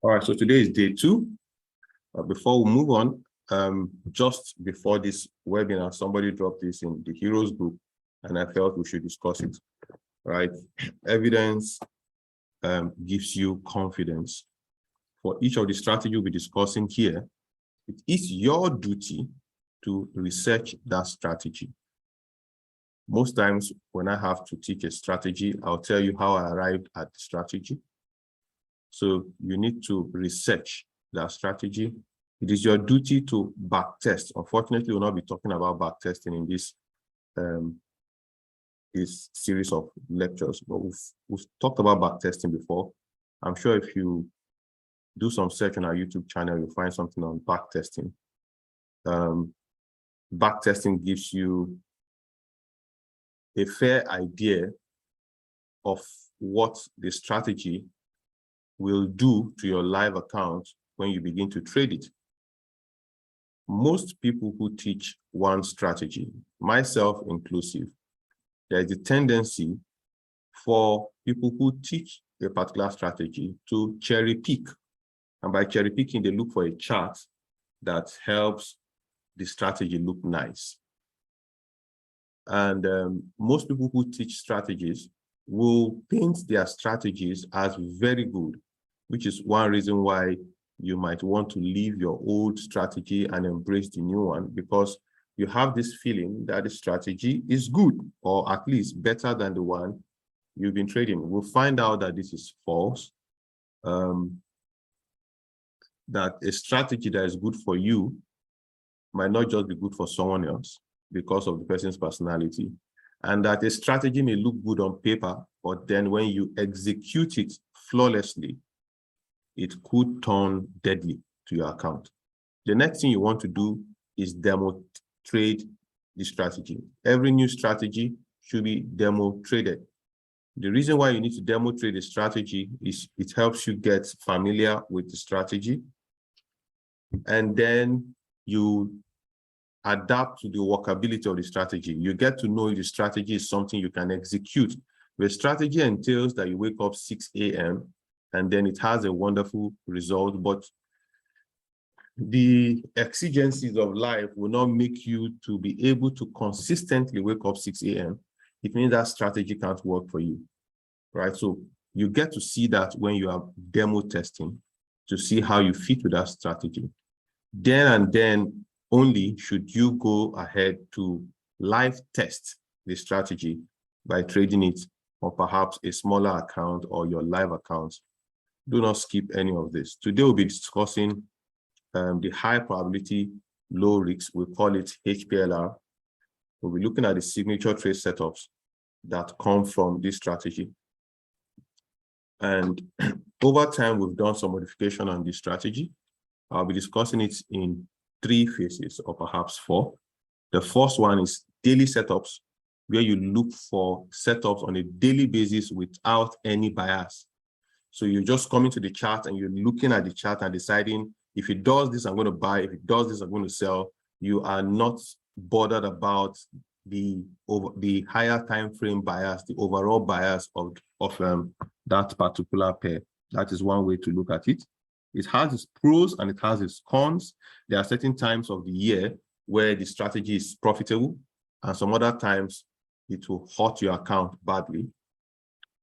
All right, so today is day 2. Before we move on, just before this webinar, somebody dropped this in the Heroes group, and I felt we should discuss it. Right? Evidence gives you confidence. For each of the strategies we'll be discussing here, it is your duty to research that strategy. Most times when I have to teach a strategy, I'll tell you how I arrived at the strategy. So you need to research that strategy. It is your duty to backtest. Unfortunately, we'll not be talking about backtesting in this this series of lectures, but we've talked about backtesting before. I'm sure if you do some search on our YouTube channel, you'll find something on backtesting. Backtesting gives you a fair idea of what the strategy will do to your live account when you begin to trade it. Most people who teach one strategy, myself inclusive, there is a tendency for people who teach a particular strategy to cherry pick. And by cherry picking, they look for a chart that helps the strategy look nice. And most people who teach strategies will paint their strategies as very good, which is one reason why you might want to leave your old strategy and embrace the new one, because you have this feeling that the strategy is good, or at least better than the one you've been trading. We'll find out that this is false, that a strategy that is good for you might not just be good for someone else because of the person's personality, and that a strategy may look good on paper, but then when you execute it flawlessly, it could turn deadly to your account. The next thing you want to do is demo trade the strategy. Every new strategy should be demo traded. The reason why you need to demo trade a strategy is it helps you get familiar with the strategy, and then you adapt to the workability of the strategy. You get to know if the strategy is something you can execute. The strategy entails that you wake up 6 a.m. and then it has a wonderful result, but the exigencies of life will not make you to be able to consistently wake up 6 a.m. It means that strategy can't work for you, right? So you get to see that when you are demo testing to see how you fit with that strategy. Then and then only should you go ahead to live test the strategy by trading it on perhaps a smaller account or your live account. Do not skip any of this. Today we'll be discussing the high probability, low risk. We call it Hplr. We'll be looking at the signature trade setups that come from this strategy. And over time, we've done some modification on this strategy. I'll be discussing it in 3 phases or perhaps 4. The first one is daily setups, where you look for setups on a daily basis without any bias. So you're just coming to the chart and you're looking at the chart and deciding, if it does this, I'm going to buy. If it does this, I'm going to sell. You are not bothered about the higher time frame bias, the overall bias of that particular pair. That is one way to look at it. It has its pros and it has its cons. There are certain times of the year where the strategy is profitable, and some other times it will hurt your account badly.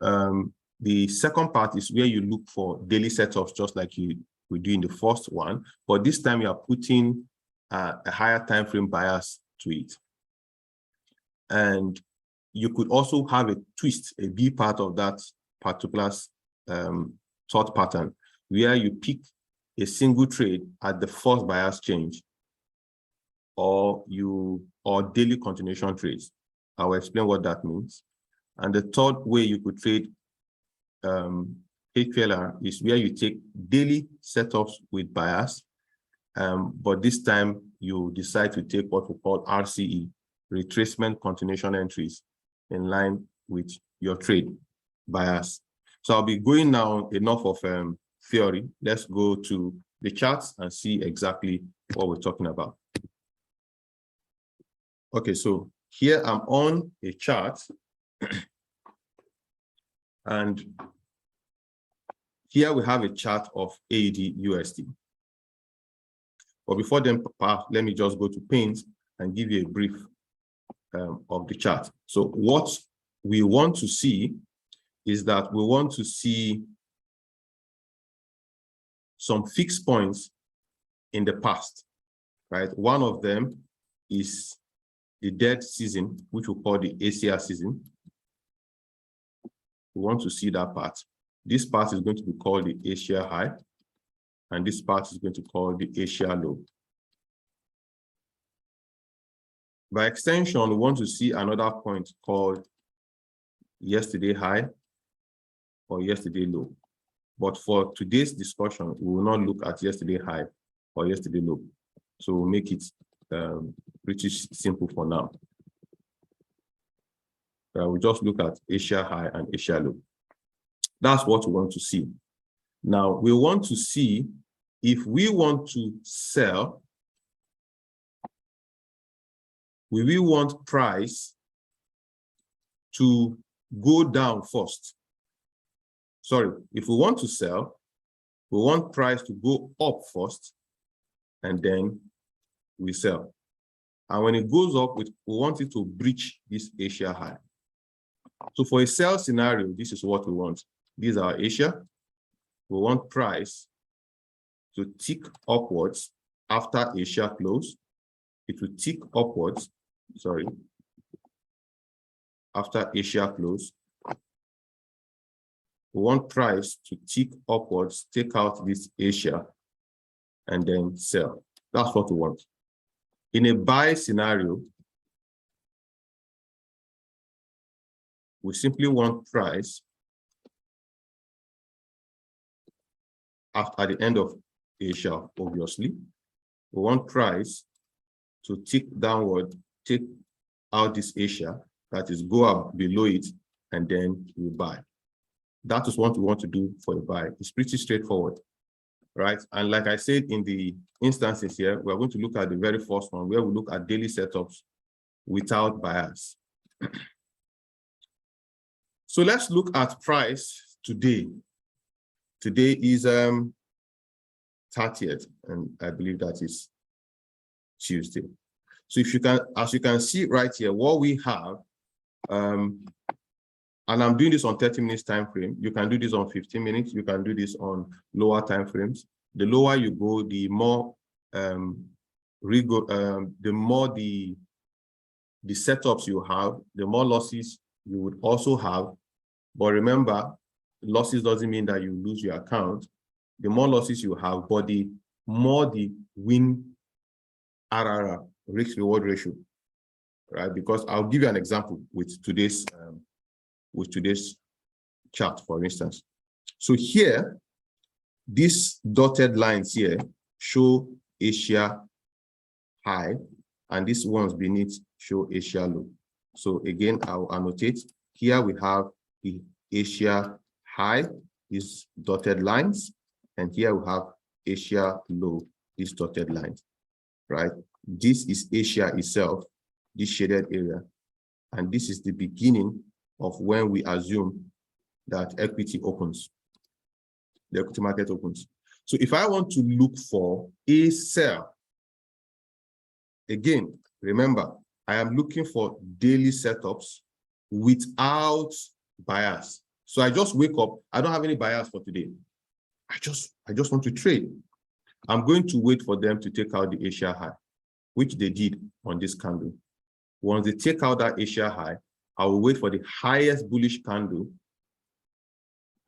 The second part is where you look for daily setups, just like we do in the first one, but this time you are putting a higher time frame bias to it. And you could also have a twist, a B part of that particular thought pattern, where you pick a single trade at the first bias change, or daily continuation trades. I will explain what that means. And the third way you could trade Hplr is where you take daily setups with bias, but this time you decide to take what we call RCE, retracement continuation entries, in line with your trade bias. So I'll be going now enough of theory. Let's go to the charts and see exactly what we're talking about. Okay, so here I'm on a chart, and Here we have a chart of AUD USD. But before then, let me just go to paint and give you a brief of the chart. So what we want to see is that we want to see some fixed points in the past, right? One of them is the dead season, which we call the ACR season. We want to see that part. This part is going to be called the Asia high, and this part is going to be called the Asia low. By extension, we want to see another point called yesterday high or yesterday low. But for today's discussion, we will not look at yesterday high or yesterday low. So we'll make it pretty simple for now. We'll just look at Asia high and Asia low. That's what we want to see. Now, we want to see if we want to sell, we will want price to go down first. Sorry, if we want to sell, we want price to go up first, and then we sell. And when it goes up, we want it to breach this Asia high. So for a sell scenario, this is what we want. These are Asia. We want price to tick upwards after Asia close. It will tick upwards, sorry, after Asia close. We want price to tick upwards, take out this Asia, and then sell. That's what we want. In a buy scenario, we simply want price at the end of Asia, obviously. We want price to tick downward, take out this Asia, that is, go up below it, and then we buy. That is what we want to do for a buy. It's pretty straightforward, right? And like I said in the instances here, we're going to look at the very first one, where we look at daily setups without bias. So let's look at price today. Today is 30th, and I believe that is Tuesday. So if you can, as you can see right here, what we have, and I'm doing this on 30 minutes time frame. You can do this on 15 minutes. You can do this on lower time frames. The lower you go, the more the setups you have, the more losses you would also have. But remember, losses doesn't mean that you lose your account. The more losses you have, but the more the win RRR, risk reward ratio, right? Because I'll give you an example with today's chart, for instance. So here, these dotted lines here show Asia high, and these ones beneath show Asia low. So again, I'll annotate. Here we have the Asia high, these dotted lines, and here we have Asia low, these dotted lines, right? This is Asia itself, this shaded area, and this is the beginning of when we assume that equity opens, the equity market opens. So if I want to look for a sell, again, remember, I am looking for daily setups without bias. So I just wake up, I don't have any bias for today. I just want to trade. I'm going to wait for them to take out the Asia high, which they did on this candle. Once they take out that Asia high, I will wait for the highest bullish candle,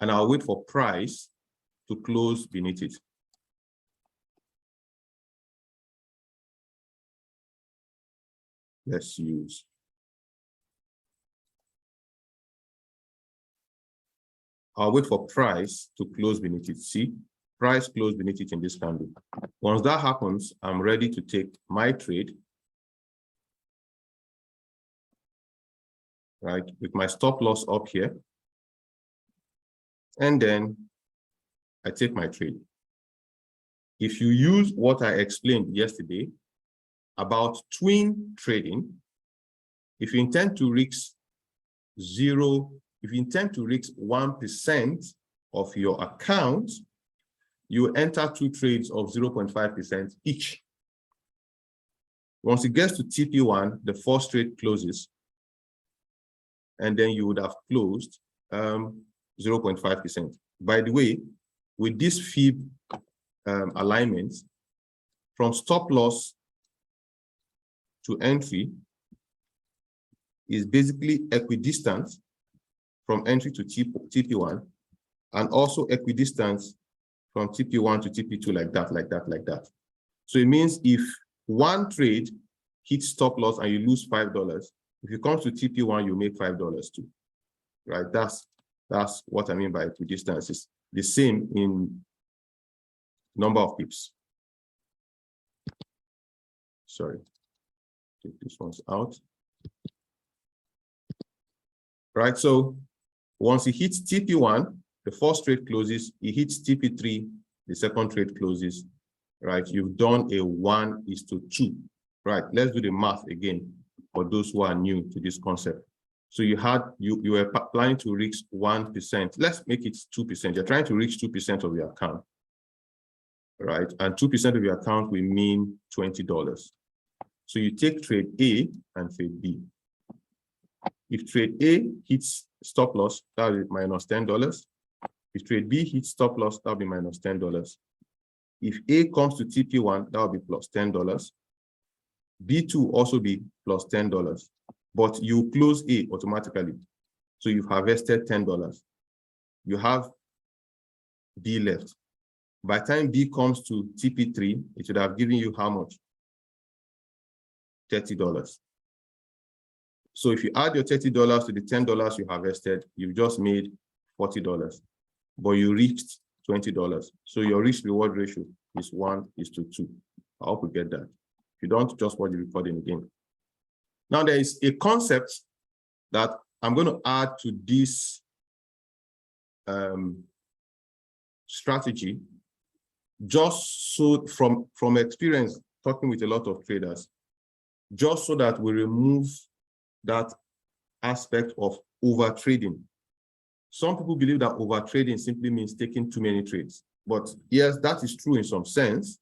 and I'll wait for price to close beneath it. Let's use. I'll wait for price to close beneath it. See, price closed beneath it in this candle. Once that happens, I'm ready to take my trade, right, with my stop loss up here. And then I take my trade. If you use what I explained yesterday about twin trading, if you intend to risk 1% of your account, you enter 2 trades of 0.5% each. Once it gets to TP1, the first trade closes, and then you would have closed 0.5%. By the way, with this fib alignment, from stop loss to entry is basically equidistant from entry to TP1, and also equidistant from TP1 to TP2, like that. So it means if one trade hits stop loss and you lose $5, if you come to TP1, you make $5 too, right? That's what I mean by equidistance. It's the same in number of pips. Sorry, take this one's out. Right, so once it hits TP1, the first trade closes, it hits TP3, the second trade closes, right? You've done a 1:2, right? Let's do the math again for those who are new to this concept. So you were planning to reach 1%. Let's make it 2%. You're trying to reach 2% of your account, right? And 2% of your account will mean $20. So you take trade A and trade B. If trade A hits stop loss, that will be minus $10. If trade B hits stop loss, that will be minus $10. If A comes to TP1, that will be plus $10. B2 also be plus $10. But you close A automatically. So you've harvested $10. You have B left. By the time B comes to TP3, it should have given you how much? $30. So if you add your $30 to the $10 you harvested, you've just made $40, but you reached $20. So your risk reward ratio is 1:2. I hope you get that. If you don't, just watch the recording again. Now there is a concept that I'm going to add to this strategy, just so from experience talking with a lot of traders, just so that we remove that aspect of over trading. Some people believe that over trading simply means taking too many trades. But yes, that is true in some sense.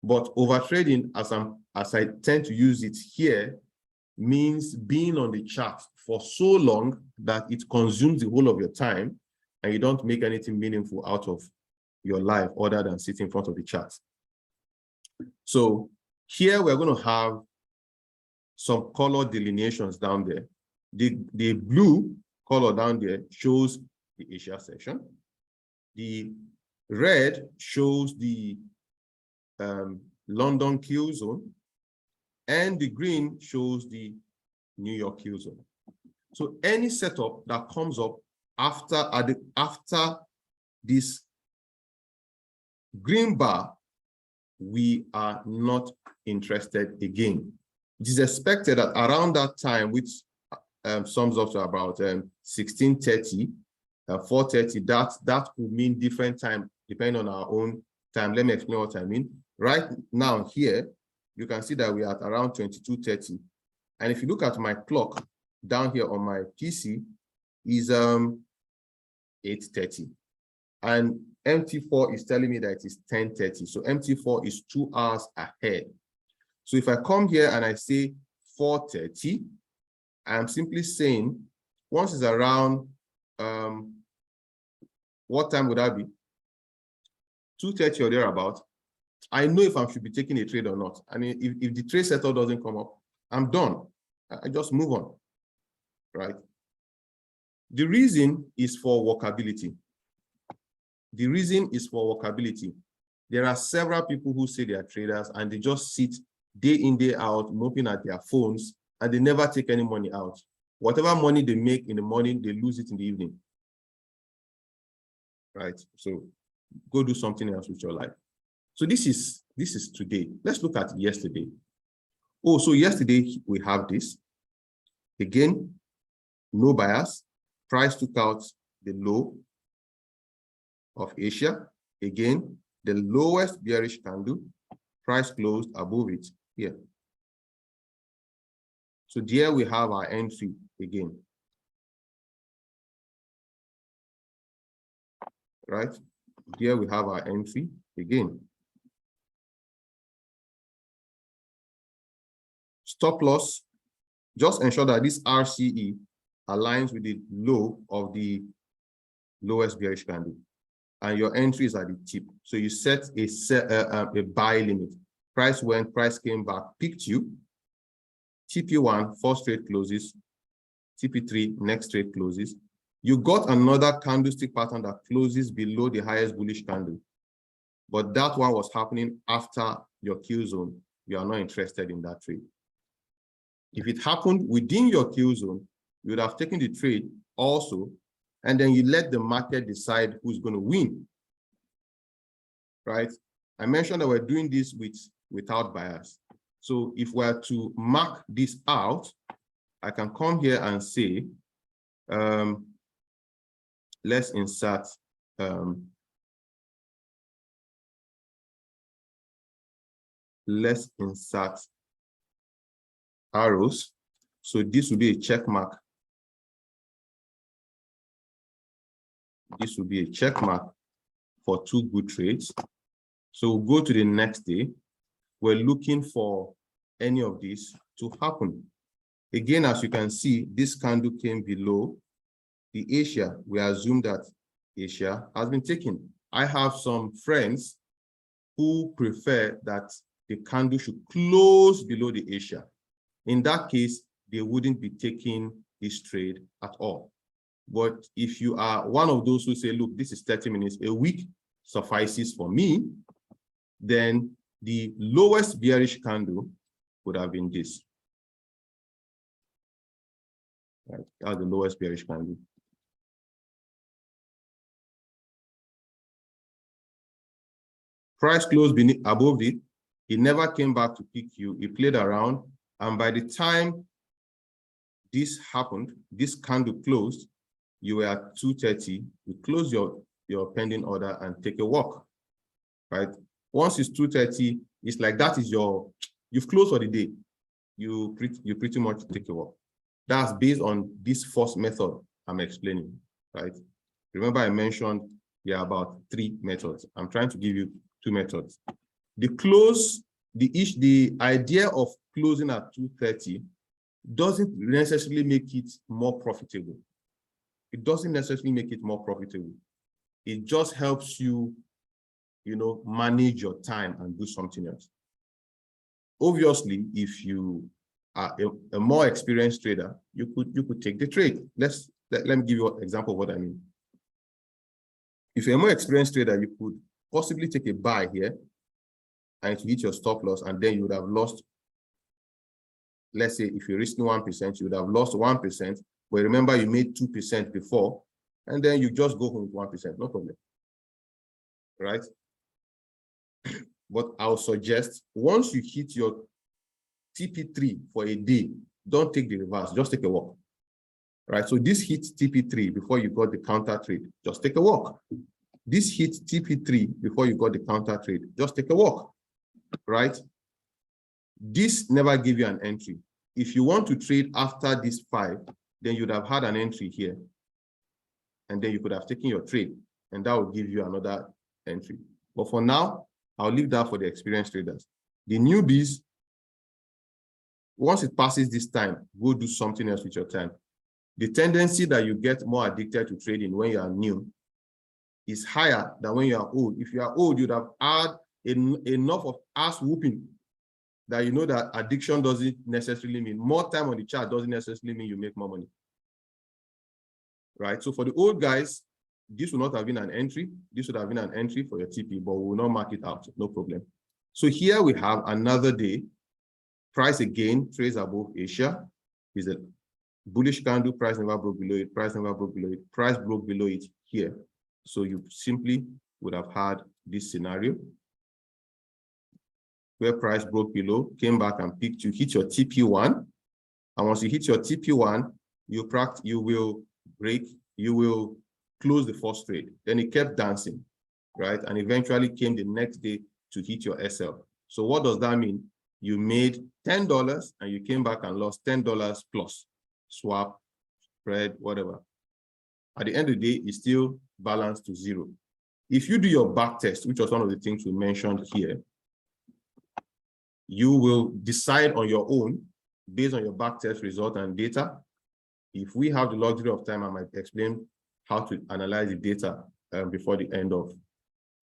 But over trading, as I tend to use it here, means being on the chart for so long that it consumes the whole of your time and you don't make anything meaningful out of your life other than sitting in front of the chart. So here we're going to have some color delineations down there. The blue color down there shows the Asia section. The red shows the London kill zone, and the green shows the New York kill zone. So any setup that comes up after this green bar, we are not interested again. It is expected that around that time, which sums up to about 16:30, 4:30, that could mean different time depending on our own time. Let me explain what I mean. Right now here, you can see that we are at around 22:30. And if you look at my clock down here on my PC, is 8:30. And MT4 is telling me that it is 10:30. So MT4 is 2 hours ahead. So if I come here and I say 4:30, I'm simply saying once it's around, what time would that be? 2:30 or thereabout. I know if I should be taking a trade or not. I mean, if the trade setup doesn't come up, I'm done. I just move on, right? The reason is for workability. The reason is for workability. There are several people who say they are traders and they just sit day in, day out, moping at their phones, and they never take any money out. Whatever money they make in the morning, they lose it in the evening. Right? So go do something else with your life. So this is today. Let's look at yesterday. Oh, so yesterday we have this. Again, no bias. Price took out the low of Asia. Again, the lowest bearish candle. Price closed above it here. So there we have our entry again. right? Here we have our entry again. Stop loss, just ensure that this RCE aligns with the low of the lowest bearish candle, and your entry is at the tip. So you set a buy limit. Price went, price came back, picked you. TP1, first trade closes. TP3, next trade closes. You got another candlestick pattern that closes below the highest bullish candle, but that one was happening after your kill zone. You are not interested in that trade. If it happened within your kill zone, you would have taken the trade also, and then you let the market decide who's going to win, right? I mentioned that we're doing this without bias. So if we're to mark this out, I can come here and say, let's insert arrows. So this will be a check mark. This will be a check mark for 2 good trades. So we'll go to the next day. We're looking for any of these to happen. Again, as you can see, this candle came below the Asia. We assume that Asia has been taken. I have some friends who prefer that the candle should close below the Asia. In that case, they wouldn't be taking this trade at all. But if you are one of those who say, look, this is 30 minutes, a week suffices for me, then the lowest bearish candle would have been this. Right, that's the lowest bearish candle. Price closed above it. It never came back to pick you. It played around. And by the time this happened, this candle closed, you were at 230. You close your pending order and take a walk, right? Once it's 230, it's like that is you've closed for the day. You pretty much take a walk. That's based on this first method I'm explaining, right? Remember I mentioned there are about 3 methods. I'm trying to give you 2 methods. The idea of closing at 230 doesn't necessarily make it more profitable. It doesn't necessarily make it more profitable. It just helps you, manage your time and do something else. Obviously, if you are a more experienced trader, you could take the trade. Let me give you an example of what I mean. If you're a more experienced trader, you could possibly take a buy here and to hit your stop loss, and then you would have lost, let's say if you're risking 1%, you would have lost 1%, but remember you made 2% before, and then you just go home with 1%, no problem, right? But I'll suggest once you hit your TP3 for a day, don't take the reverse, just take a walk, right? So this hit TP3 before you got the counter trade, just take a walk. This hit TP3 before you got the counter trade, just take a walk, right? This never give you an entry. If you want to trade after this 5, then you'd have had an entry here, and then you could have taken your trade, and that would give you another entry. But for now, I'll leave that for the experienced traders. The newbies, once it passes this time, go do something else with your time. The tendency that you get more addicted to trading when you are new is higher than when you are old. If you are old, you'd have had enough of ass whooping that you know that addiction doesn't necessarily mean more time on the chart, doesn't necessarily mean you make more money, right? So for the old guys, this would not have been an entry. This would have been an entry for your TP, but we will not mark it out, no problem. So here we have another day. Price again trades above Asia. Is a bullish candle, price never broke below it, price never broke below it, price broke below it here. So you simply would have had this scenario where price broke below, came back and picked you, hit your TP1. And once you hit your TP1, you will close the first trade. Then it kept dancing, right? And eventually came the next day to hit your SL. So what does that mean? You made $10 and you came back and lost $10 plus swap, spread, whatever. At the end of the day, it's still balanced to 0. If you do your back test, which was one of the things we mentioned here, you will decide on your own based on your back test result and data. If we have the luxury of time, I might explain how to analyze the data before the end of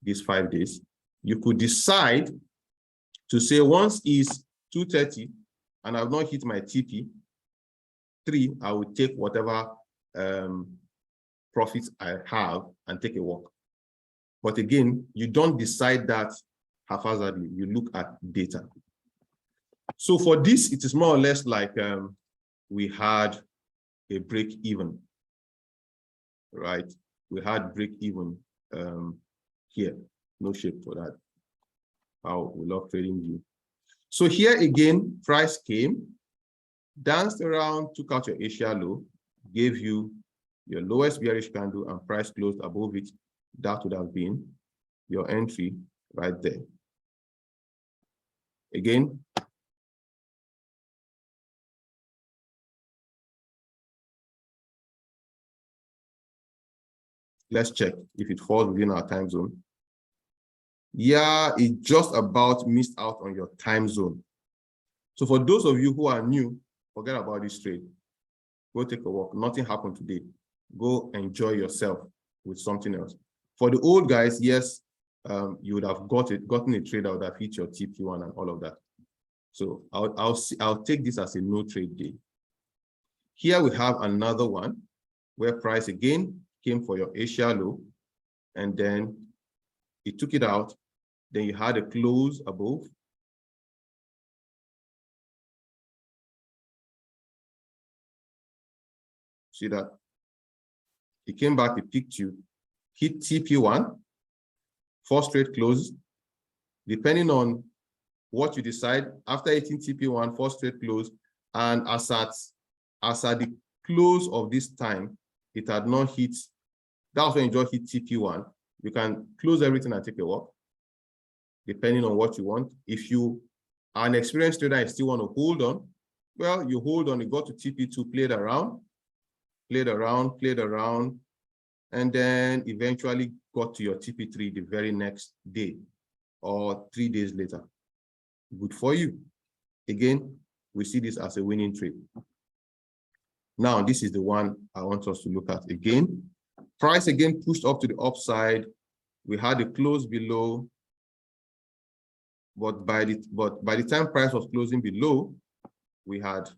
these 5 days. You could decide to say once is 2:30 and I've not hit my TP3, I will take whatever profits I have and take a walk. But again, you don't decide that haphazardly, you look at data. So for this, it is more or less like we had a break even, right? We had break even here, no shape for that. Wow, we love trading view. So here again, price came, danced around, took out your Asia low, gave you your lowest bearish candle and price closed above it. That would have been your entry right there. Again, let's check if it falls within our time zone. Yeah, it just about missed out on your time zone. So for those of you who are new, forget about this trade. Go take a walk. Nothing happened today. Go enjoy yourself with something else. For the old guys, yes, you would have gotten a trade that would have hit your TP1 and all of that. So I'll take this as a no trade day. Here we have another one where price again came for your Asia low, and then it took it out. Then you had a close above. See that? It came back, it picked you, hit TP1, 4 straight closes. Depending on what you decide, after hitting TP1, 4 straight close, and as at the close of this time, it had not hit. That's when you just hit TP1. You can close everything and take a walk, depending on what you want. If you are an experienced trader and still want to hold on, well, you hold on, you go to TP2, played around, and then eventually got to your TP3 the very next day or 3 days later. Good for you. Again, we see this as a winning trade. Now, this is the one I want us to look at again. Price again pushed up to the upside. We had a close below, but by the time price was closing below, we had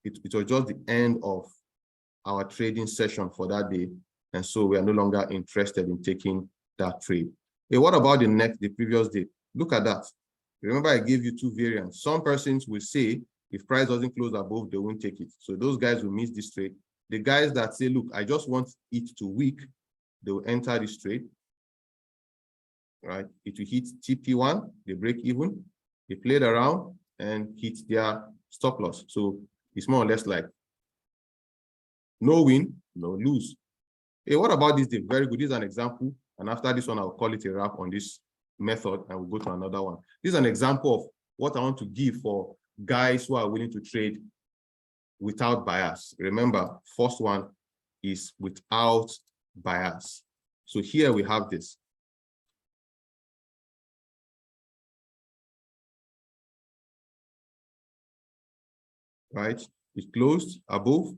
it was just the end of our trading session for that day, and so we are no longer interested in taking that trade. Hey, what about the previous day? Look at that. Remember, I gave you 2 variants. Some persons will say if price doesn't close above, they won't take it. So those guys will miss this trade. The guys that say, look, I just want it to weak, they will enter this trade. Right? It will hit TP1, they break even, they played around and hit their stop loss. So it's more or less like no win, no lose. Hey, what about this day? Very good. This is an example. And after this one, I'll call it a wrap on this method and we'll go to another one. This is an example of what I want to give for guys who are willing to trade without bias. Remember, first one is without bias. So here we have this. Right? It closed above.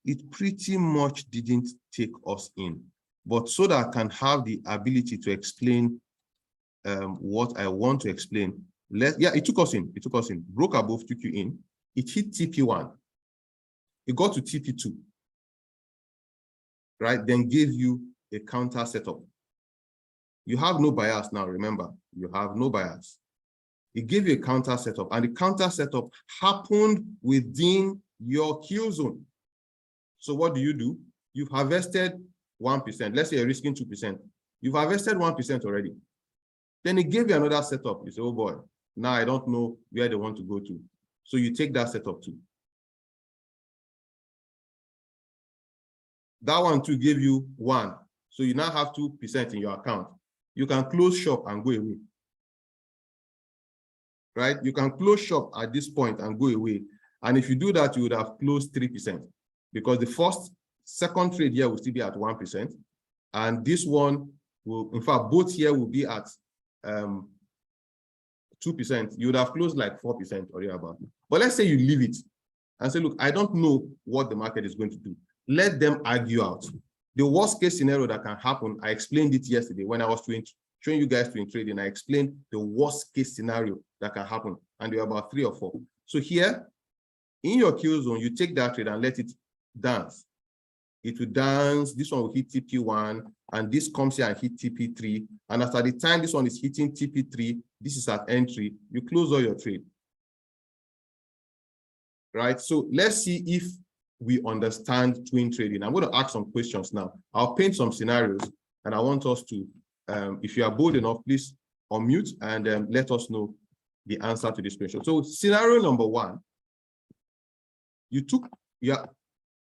It pretty much didn't take us in. But so that I can have the ability to explain what I want to explain, it took us in. It took us in. Broke above, took you in. It hit TP1. It got to TP2. Right? Then gave you a counter setup. You have no bias now, remember. You have no bias. It gave you a counter setup, and the counter setup happened within your kill zone. So what do? You've harvested 1%. Let's say you're risking 2%. You've harvested 1% already. Then it gave you another setup. You say, oh boy, now I don't know where they want to go to. So you take that setup too. That one too gave you 1. So you now have 2% in your account. You can close shop and go away. Right? You can close shop at this point and go away. And if you do that, you would have closed 3%. Because the second trade here will still be at 1%. And this one will, in fact, both here will be at 2%. You would have closed like 4% or about. But let's say you leave it and say, look, I don't know what the market is going to do. Let them argue out. The worst case scenario that can happen, I explained it yesterday when I was showing you guys to trading. I explained the worst case scenario that can happen, and there are about 3 or 4. So here, in your kill zone, you take that trade and let it dance. It will dance, this one will hit TP1, and this comes here and hit TP3. And after the time this one is hitting TP3, this is at entry, you close all your trade. Right? So let's see if we understand twin trading. I'm going to ask some questions now. I'll paint some scenarios, and I want us to, if you are bold enough, please unmute and let us know the answer to this question. So scenario number 1,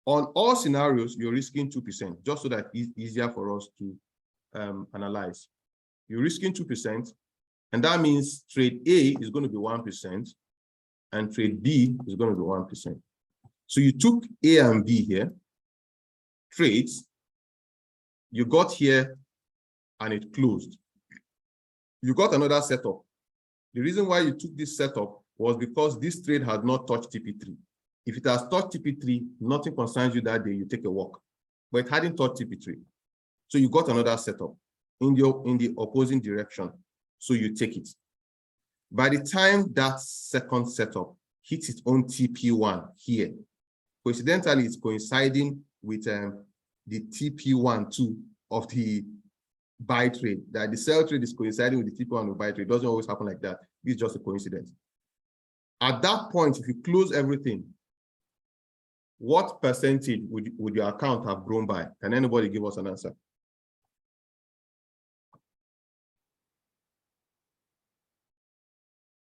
on all scenarios, you're risking 2%, just so that it's easier for us to analyze. You're risking 2%, and that means trade A is going to be 1%, and trade B is going to be 1%. So you took A and B here, trades, you got here, and it closed. You got another setup. The reason why you took this setup was because this trade had not touched TP3. If it has touched TP3, nothing concerns you that day, you take a walk. But it hadn't touched TP3. So you got another setup in the opposing direction. So you take it. By the time that second setup hits its own TP1 here, coincidentally, it's coinciding with the TP1 too of the buy trade. That the sell trade is coinciding with the TP1 of buy trade. It doesn't always happen like that. It's just a coincidence. At that point, if you close everything, what percentage would your account have grown by? Can anybody give us an answer?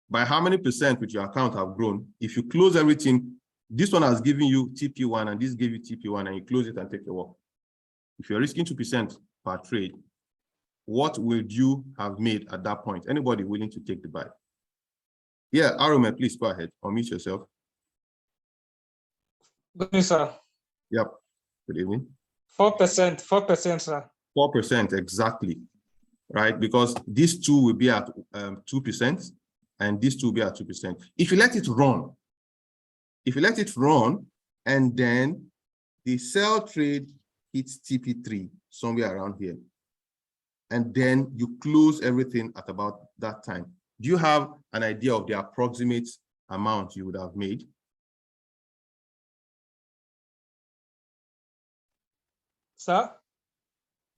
By how many percent would your account have grown? If you close everything, this one has given you TP1 and this gave you TP1, and you close it and take a walk. If you're risking 2% per trade, what would you have made at that point? Anybody willing to take the buy? Yeah, Arome, please go ahead. Unmute yourself. Good evening, sir. Yep. Good evening. 4%, sir. 4%, exactly. Right? Because these two will be at 2%, and these two will be at 2%. If you let it run, and then the sell trade hits TP3 somewhere around here, and then you close everything at about that time, do you have an idea of the approximate amount you would have made? Sir?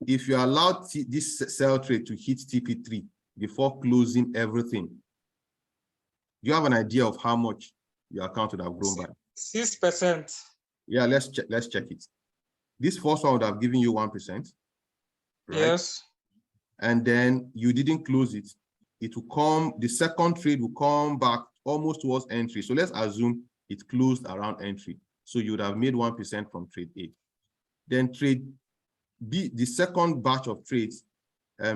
If you allowed this sell trade to hit TP3 before closing everything, do you have an idea of how much your account would have grown by? 6%. Yeah, let's check it. This first one would have given you 1%. Right? Yes. And then you didn't close it. It will come, the second trade will come back almost towards entry. So let's assume it closed around entry. So you would have made 1% from trade A. Then trade B, the second batch of trades,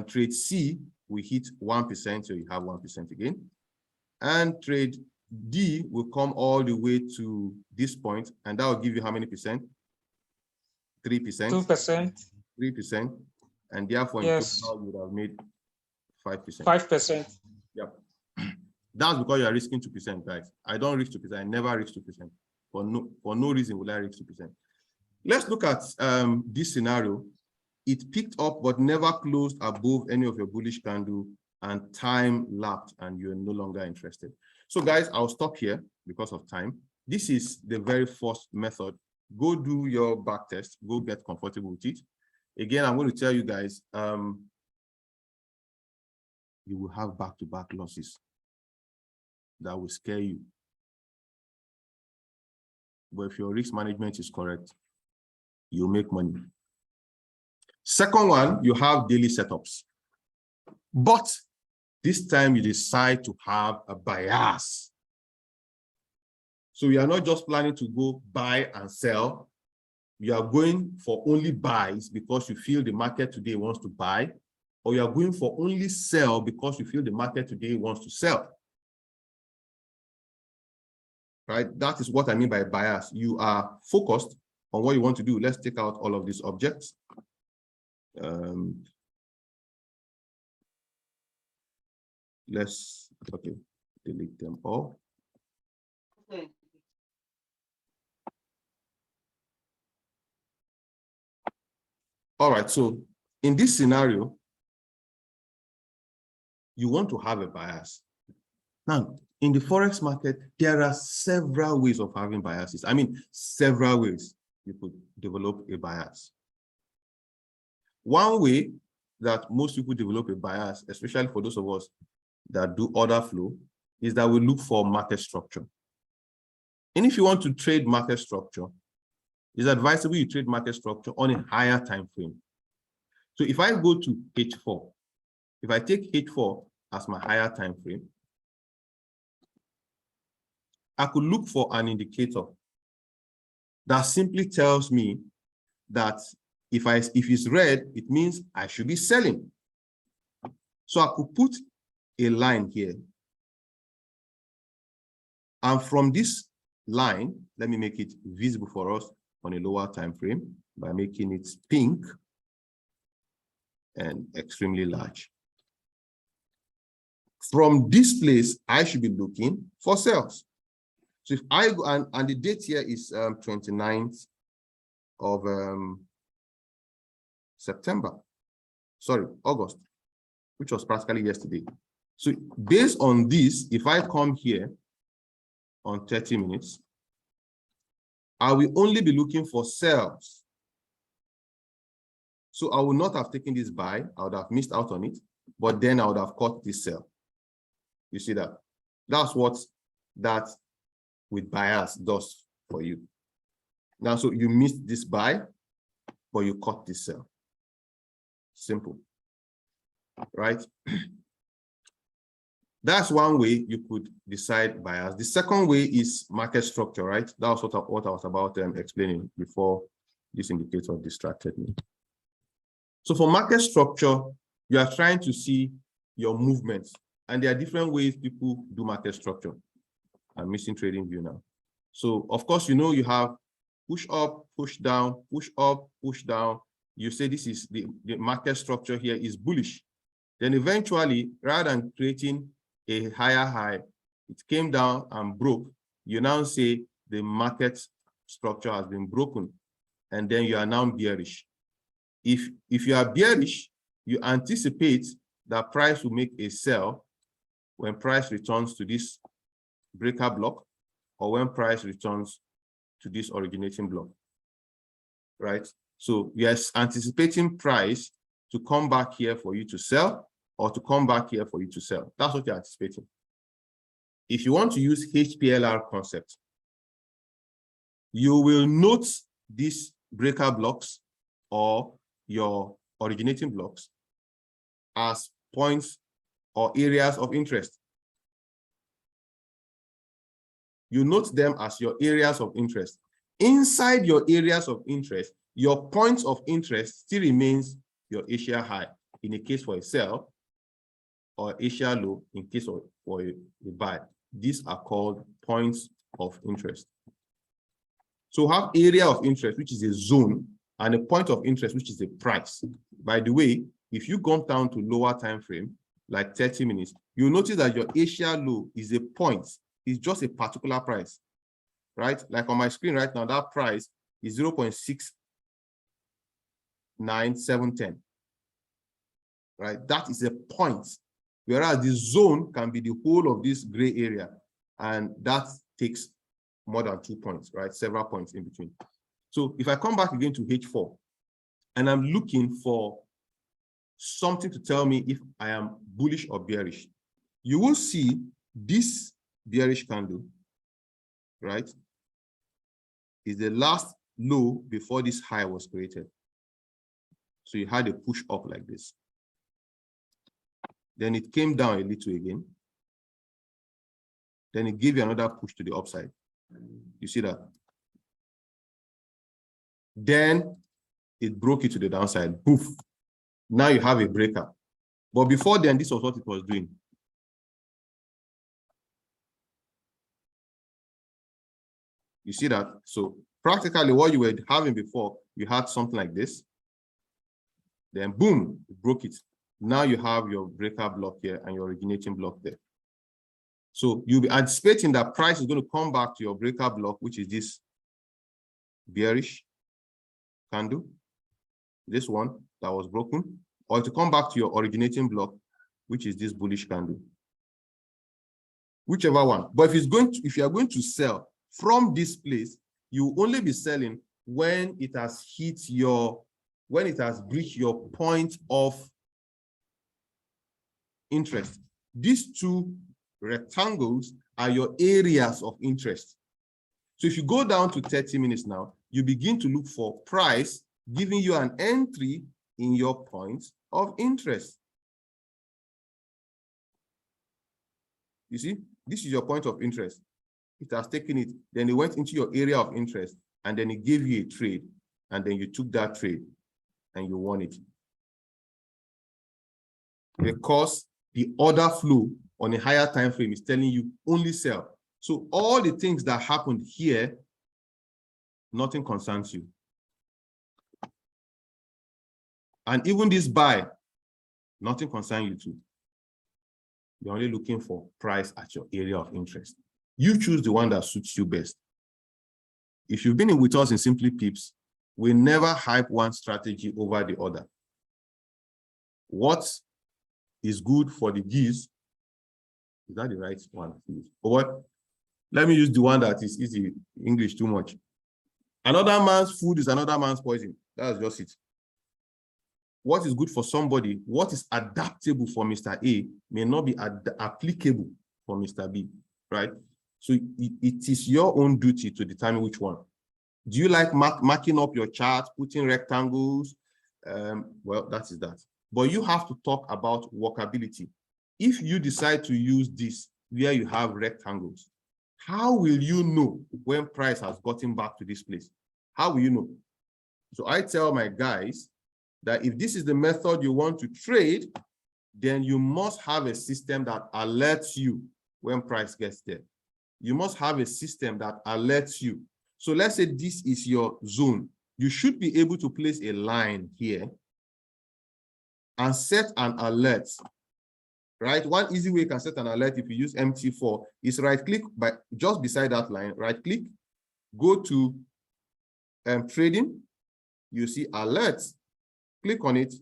trade C, we hit 1%, so you have 1% again. And trade D will come all the way to this point, and that will give you how many percent? 3%. 2%. 3%. And therefore, yes, in total, you would have made 5%. 5%. Yep. That's because you are risking 2%, guys. I don't risk 2%. I never risk 2%. For no reason will I risk 2%. Let's look at this scenario. It picked up but never closed above any of your bullish candle, and time lapsed and you're no longer interested. So guys, I'll stop here because of time. This is the very first method. Go do your back test. Go get comfortable with it. Again, I'm going to tell you guys, you will have back-to-back losses that will scare you. But if your risk management is correct, you'll make money. Second one, you have daily setups. But this time you decide to have a bias. So you are not just planning to go buy and sell. You are going for only buys because you feel the market today wants to buy, or you are going for only sell because you feel the market today wants to sell. Right? That is what I mean by bias. You are focused on what you want to do. Let's take out all of these objects. let's, okay, delete them all. Okay. All right, so in this scenario, you want to have a bias. Now, in the Forex market, there are several ways of having biases. I mean, several ways you could develop a bias. One way that most people develop a bias, especially for those of us that do order flow, is that we look for market structure. And if you want to trade market structure, it's advisable you trade market structure on a higher time frame. So if I go to H4, if I take H4 as my higher time frame, I could look for an indicator that simply tells me that if it's red, it means I should be selling. So I could put a line here. And from this line, let me make it visible for us on a lower time frame by making it pink and extremely large. From this place, I should be looking for sales. So if I go, and the date here is 29th of August, which was practically yesterday. So based on this, if I come here on 30 minutes, I will only be looking for sales. So I would not have taken this buy, I would have missed out on it, but then I would have caught this sell. You see that? That's what that with bias does for you. Now, so you missed this buy, but you caught this sell. Simple, right? That's one way you could decide bias. The second way is market structure, right? That was what I was about explaining before this indicator distracted me. So for market structure, you are trying to see your movements, and there are different ways people do market structure. I'm missing trading view now. So of course, you know, you have push up, push down, push up, push down. You say this is the market structure here is bullish. Then eventually, rather than creating a higher high, it came down and broke. You now say the market structure has been broken, and then you are now bearish. If you are bearish, you anticipate that price will make a sell when price returns to this breaker block, or when price returns to this originating block, right? So yes, anticipating price to come back here for you to sell, or to come back here for you to sell. That's what you're anticipating. If you want to use Hplr concept, you will note these breaker blocks or your originating blocks as points or areas of interest. You note them as your areas of interest. Inside your areas of interest, your points of interest still remains your Asia high in a case for a sell, or Asia low in case of for a buy. These are called points of interest. So have area of interest, which is a zone, and a point of interest, which is a price. By the way, if you go down to lower time frame, like 30 minutes, you'll notice that your Asia low is a point. It's just a particular price, right? Like on my screen right now, that price is 0.69710, right? That is a point. Whereas the zone can be the whole of this gray area, and that takes more than 2 points, right? Several points in between. So if I come back again to H4, and I'm looking for something to tell me if I am bullish or bearish, you will see this bearish candle, right, is the last low before this high was created. So you had a push up like this. Then it came down a little again. Then it gave you another push to the upside. You see that? Then it broke it to the downside. Poof. Now you have a breaker. But before then, this was what it was doing. You see that? So practically what you were having before, you had something like this. Then boom, it broke it. Now you have your breaker block here and your originating block there. So you'll be anticipating that price is going to come back to your breaker block, which is this bearish candle, this one that was broken, or to come back to your originating block, which is this bullish candle. Whichever one. But if you are going to sell from this place, you will only be selling when it has breached your point of interest. These two rectangles are your areas of interest. So if you go down to 30 minutes now, you begin to look for price, giving you an entry in your point of interest. You see, this is your point of interest. It has taken it, then it went into your area of interest, and then it gave you a trade, and then you took that trade and you won it. Because the order flow on a higher time frame is telling you only sell. So all the things that happened here, nothing concerns you. And even this buy, nothing concerns you too. You're only looking for price at your area of interest. You choose the one that suits you best. If you've been with us in Simply Pips, we never hype one strategy over the other. What is good for the geese? Is that the right one? Or what? Let me use the one that is easy. English too much. Another man's food is another man's poison. That's just it. What is good for somebody, what is adaptable for Mr. A may not be applicable for Mr. B, right? So it is your own duty to determine which one. Do you like marking up your chart, putting rectangles? Well, that is that. But you have to talk about workability. If you decide to use this where you have rectangles, how will you know when price has gotten back to this place? How will you know? So I tell my guys that if this is the method you want to trade, then you must have a system that alerts you when price gets there. You must have a system that alerts you. So let's say this is your zone. You should be able to place a line here and set an alert, right? One easy way you can set an alert if you use MT4 is right-click just beside that line, right-click, go to trading, you see alerts, click on it,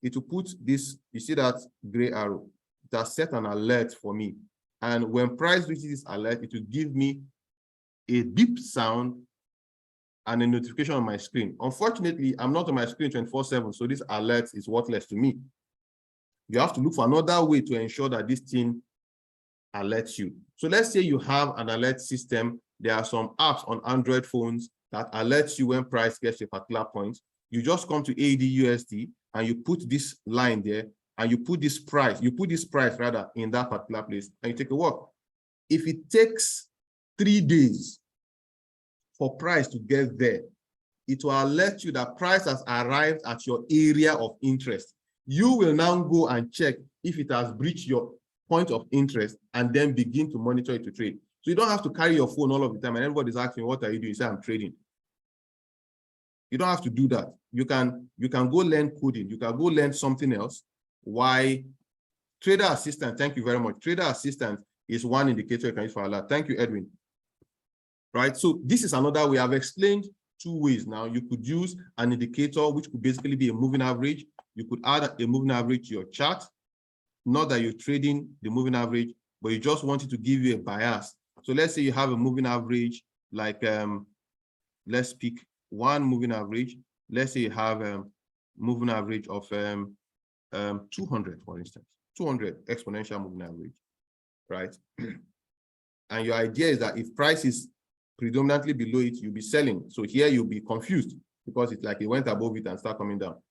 it will put this, you see that gray arrow, it has set an alert for me. And when price reaches this alert, it will give me a beep sound and a notification on my screen. Unfortunately, I'm not on my screen 24/7, so this alert is worthless to me. You have to look for another way to ensure that this thing alerts you. So let's say you have an alert system. There are some apps on Android phones that alerts you when price gets to a particular point. You just come to AUD/USD and you put this line there and you put this price rather in that particular place and you take a walk. If it takes 3 days for price to get there, it will alert you that price has arrived at your area of interest. You will now go and check if it has breached your point of interest and then begin to monitor it to trade. So you don't have to carry your phone all of the time and everybody's asking, what are you doing? You say, I'm trading. You don't have to do that. You can go learn coding. You can go learn something else. Why? Trader assistant, thank you very much. Trader assistant is one indicator you can use for alert. Thank you, Edwin. Right, so this is another way. I've explained 2 ways now. You could use an indicator, which could basically be a moving average. You could add a moving average to your chart. Not that you're trading the moving average, but you just want it to give you a bias. So let's say you have a moving average, like let's pick one moving average. Let's say you have a moving average of 200, for instance, 200 exponential moving average, right? And your idea is that if price is predominantly below it, you'll be selling. So here you'll be confused because it's like it went above it and start coming down,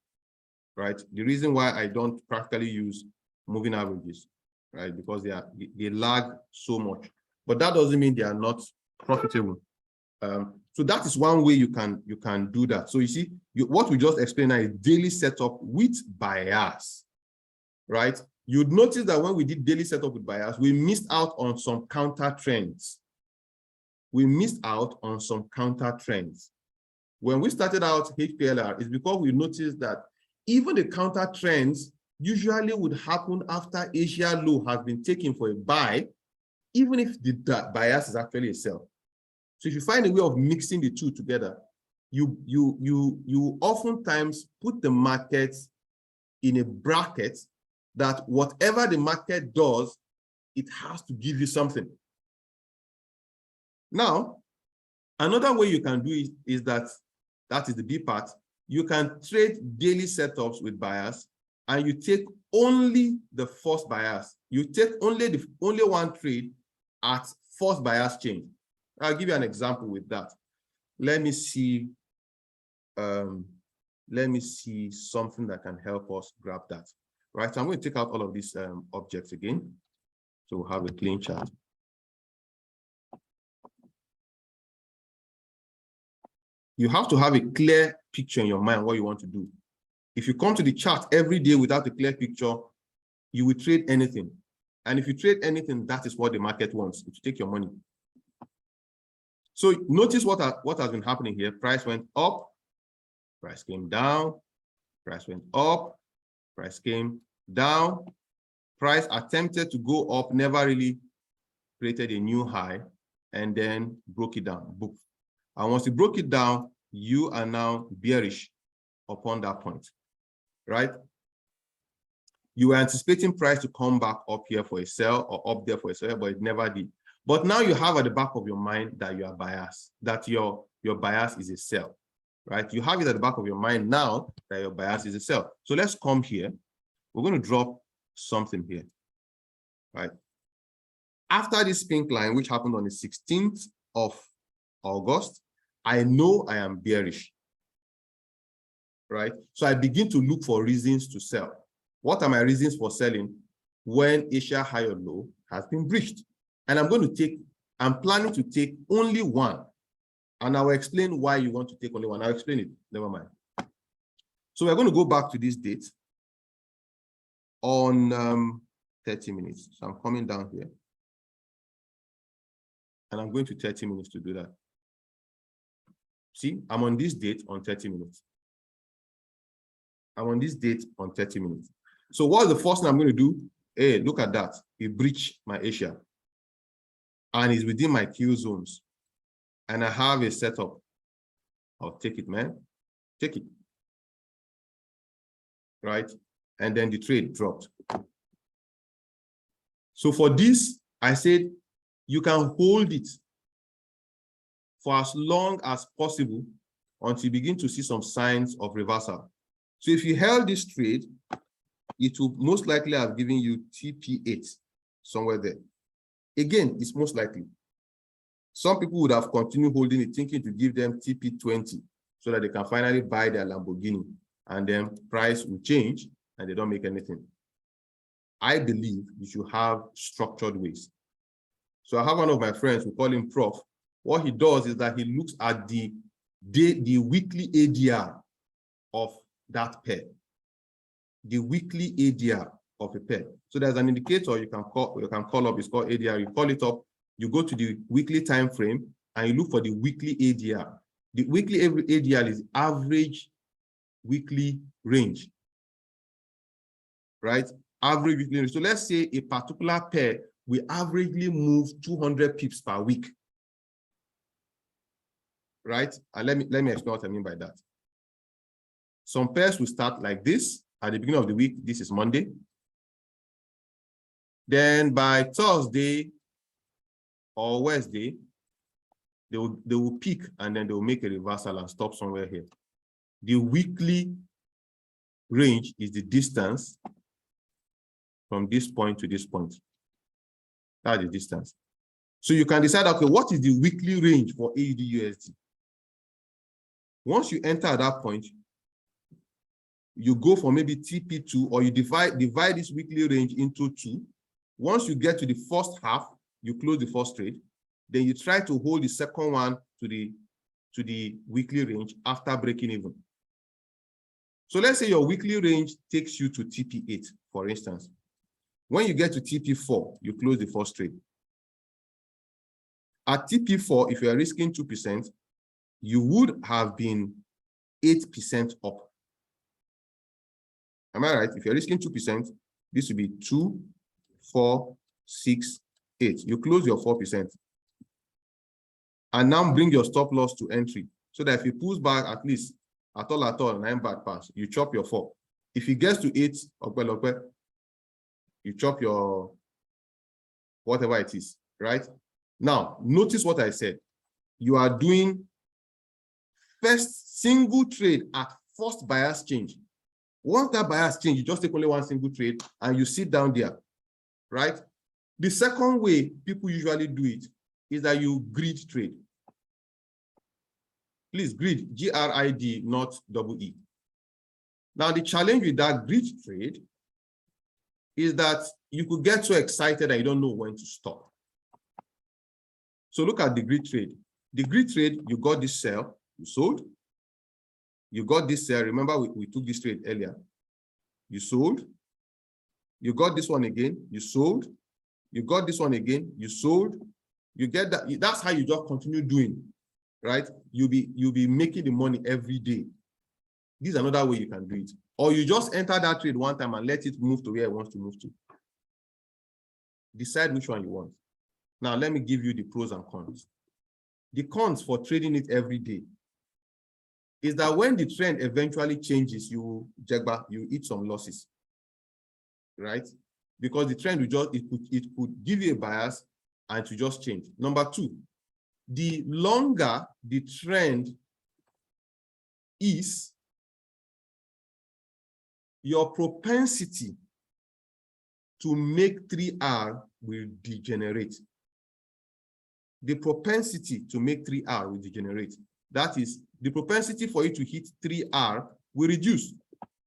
right? The reason why I don't practically use moving averages, right? Because they lag so much, but that doesn't mean they are not profitable. So that is one way you can do that. So you see, what we just explained now is daily setup with bias, right? You'd notice that when we did daily setup with bias, we missed out on some counter trends. We missed out on some counter trends. When we started out Hplr, it's because we noticed that even the counter trends usually would happen after Asia low has been taken for a buy, even if the bias is actually a sell. So if you find a way of mixing the two together, you oftentimes put the market in a bracket that whatever the market does, it has to give you something. Now, another way you can do it is that is the B part. You can trade daily setups with buyers, and you take only the first bias. You take only one trade at first bias change. I'll give you an example with that. Let me see something that can help us grab that. Right, so I'm going to take out all of these objects again, so we'll have a clean chart. You have to have a clear picture in your mind what you want to do. If you come to the chart every day without a clear picture, you will trade anything. And if you trade anything, that is what the market wants, to take your money. So notice what has been happening here. Price went up, price came down, price went up, price came down, price attempted to go up, never really created a new high, and then broke it down. Boom. And once you broke it down, you are now bearish upon that point, right? You were anticipating price to come back up here for a sell or up there for a sell, but it never did. But now you have at the back of your mind that you are biased, that your bias is a sell, right? You have it at the back of your mind now that your bias is a sell. So let's come here. We're going to drop something here, right? After this pink line, which happened on the 16th of August, I know I am bearish, right? So I begin to look for reasons to sell. What are my reasons for selling when Asia high or low has been breached? And I'm planning to take only one. And I will explain why you want to take only one. I'll explain it, never mind. So we're going to go back to this date on 30 minutes. So I'm coming down here. And I'm going to 30 minutes to do that. See, I'm on this date on 30 minutes. I'm on this date on 30 minutes. So what's the first thing I'm going to do? Hey, look at that. It breached my Asia. And it's within my Q zones. And I have a setup. I'll take it, man. Take it. Right? And then the trade dropped. So for this, I said, you can hold it for as long as possible until you begin to see some signs of reversal. So if you held this trade, it will most likely have given you TP8 somewhere there. Again, it's most likely. Some people would have continued holding it, thinking to give them TP20 so that they can finally buy their Lamborghini, and then price will change and they don't make anything. I believe you should have structured ways. So I have one of my friends, we call him Prof. What he does is that he looks at the weekly ADR of that pair. The weekly ADR of a pair. So there's an indicator you can call up, it's called ADR. You call it up, you go to the weekly time frame and you look for the weekly ADR. The weekly ADR is average weekly range, right? Average weekly range. So let's say a particular pair will averagely move 200 pips per week, right? And let me explain what I mean by that. Some pairs will start like this at the beginning of the week. This is Monday. Then by Thursday or Wednesday, they will peak and then they will make a reversal and stop somewhere here. The weekly range is the distance from this point to this point. That's the distance. So you can decide, okay, what is the weekly range for AUD/USD? Once you enter at that point, you go for maybe TP2, or you divide this weekly range into two. Once you get to the first half, you close the first trade. Then you try to hold the second one to the weekly range after breaking even. So let's say your weekly range takes you to TP8, for instance. When you get to TP4, you close the first trade. At TP4, if you are risking 2%, you would have been 8% up. Am I right? If you're risking 2%, this will be 2, 4, 6, 8. You close your 4%. And now bring your stop loss to entry. So that if it pulls back at least at all, 9 back pass, you chop your 4. If it gets to 8, you chop your whatever it is, right? Now, notice what I said. You are doing first single trade at first bias change. Once that bias change, you just take only one single trade and you sit down there, right? The second way people usually do it is that you grid trade. Please, grid, G-R-I-D, not double-E. Now, the challenge with that grid trade is that you could get so excited that you don't know when to stop. So look at the grid trade. The grid trade, you got this sell, you sold. You got this sell. Remember, we took this trade earlier. You sold. You got this one again, you sold. You got this one again, you sold. You get that. That's how you just continue doing, right? You'll be making the money every day. This is another way you can do it. Or you just enter that trade one time and let it move to where it wants to move to. Decide which one you want. Now, let me give you the pros and cons. The cons for trading it every day is that when the trend eventually changes, you eat some losses, right? Because the trend will just, it could give you a bias and to just change. Number two, the longer the trend is, your propensity to make 3R will degenerate. The propensity to make 3R will degenerate. That is, the propensity for you to hit 3R will reduce.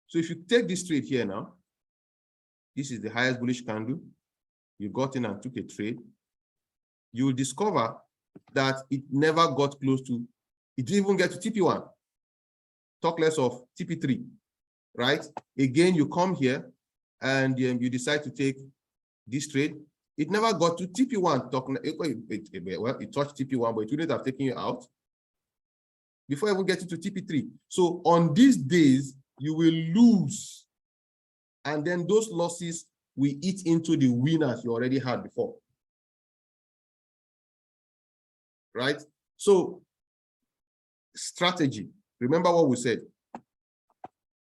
So if you take this trade here now, this is the highest bullish candle. You got in and took a trade. You will discover that it never got close to, it didn't even get to TP1. Talk less of TP3, right? Again, you come here and you decide to take this trade. It never got to TP1. Well, it touched TP1, but it wouldn't have taken you out before even getting to TP3. So on these days, you will lose. And then those losses will eat into the winners you already had before. Right? So, strategy. Remember what we said.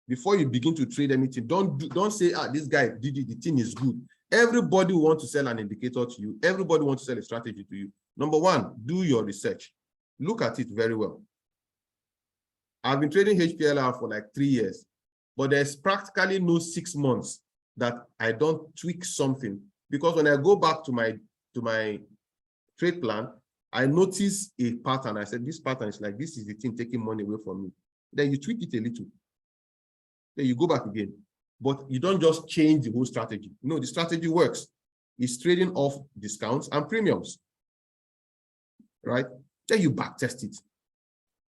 Before you begin to trade anything, don't say, this guy did it, the thing is good. Everybody wants to sell an indicator to you. Everybody wants to sell a strategy to you. Number one, do your research. Look at it very well. I've been trading Hplr for like 3 years, but there's practically no 6 months that I don't tweak something, because when I go back to my trade plan, I notice a pattern. I said, this pattern is like, this is the thing taking money away from me. Then you tweak it a little. Then you go back again. But you don't just change the whole strategy. No, the strategy works. It's trading off discounts and premiums, right? Then you back test it.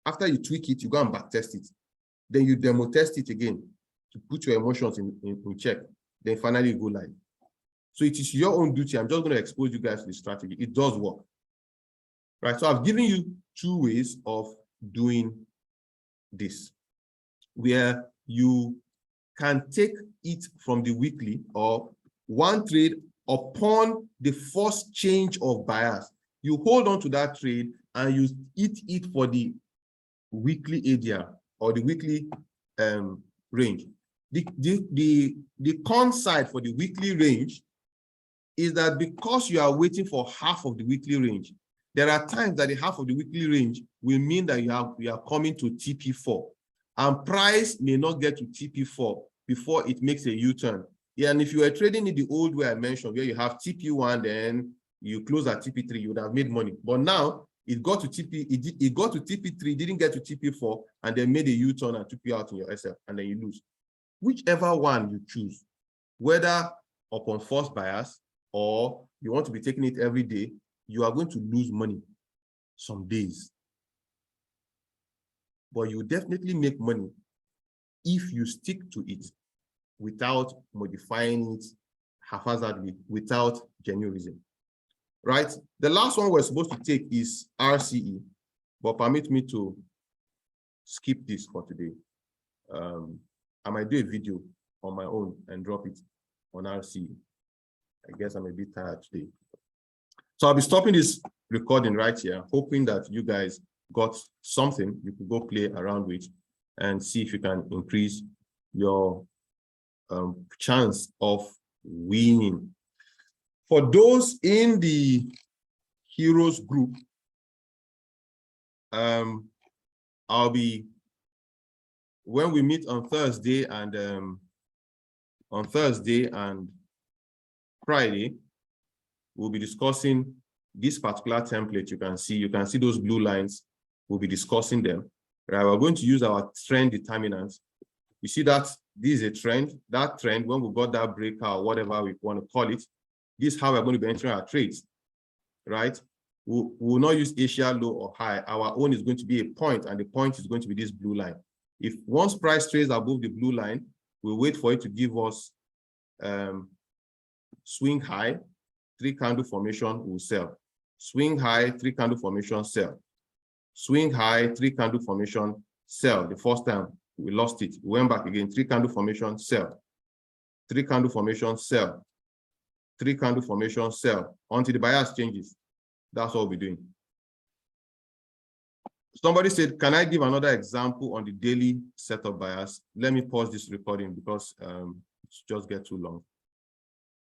After you tweak it, you go and back test it. Then you demo test it again to put your emotions in check. Then finally you go live. So it is your own duty. I'm just going to expose you guys to the strategy. It does work. Right, so I've given you 2 ways of doing this, where you can take it from the weekly or one trade upon the first change of bias. You hold on to that trade and you eat it for the weekly ADR or the weekly range. The con side for the weekly range is that because you are waiting for half of the weekly range, there are times that the half of the weekly range will mean that you are coming to TP4, and price may not get to TP4 before it makes a U-turn. Yeah, and if you were trading in the old way I mentioned, where you have TP1, then you close at TP3, you would have made money. But now it got to it got to TP3, didn't get to TP4, and then made a U-turn and took you out in your SF, and then you lose. Whichever one you choose, whether upon first bias or you want to be taking it every day, you are going to lose money some days. But you definitely make money if you stick to it without modifying it haphazardly, without genuine reason. Right? The last one we're supposed to take is RCE, but permit me to skip this for today. I might do a video on my own and drop it on RC. I guess I'm a bit tired today. So I'll be stopping this recording right here, hoping that you guys got something you could go play around with and see if you can increase your chance of winning. For those in the Heroes group, I'll be, when we meet on Thursday and Friday, we'll be discussing this particular template. You can see those blue lines. We'll be discussing them. Right, we're going to use our trend determinants. You see that this is a trend. That trend, when we got that breakout, whatever we want to call it, this is how we're going to be entering our trades, right? We will not use Asia low or high. Our own is going to be a point, and the point is going to be this blue line. If once price trades above the blue line, we'll wait for it to give us swing high, 3 candle formation, we'll sell. Swing high, 3 candle formation, sell. Swing high, 3 candle formation, sell. The first time we lost it, we went back again, 3 candle formation, sell. 3 candle formation, sell. 3 candle formation, sell until the bias changes. That's what we're doing. Somebody said, can I give another example on the daily setup bias? Let me pause this recording because it's just get too long.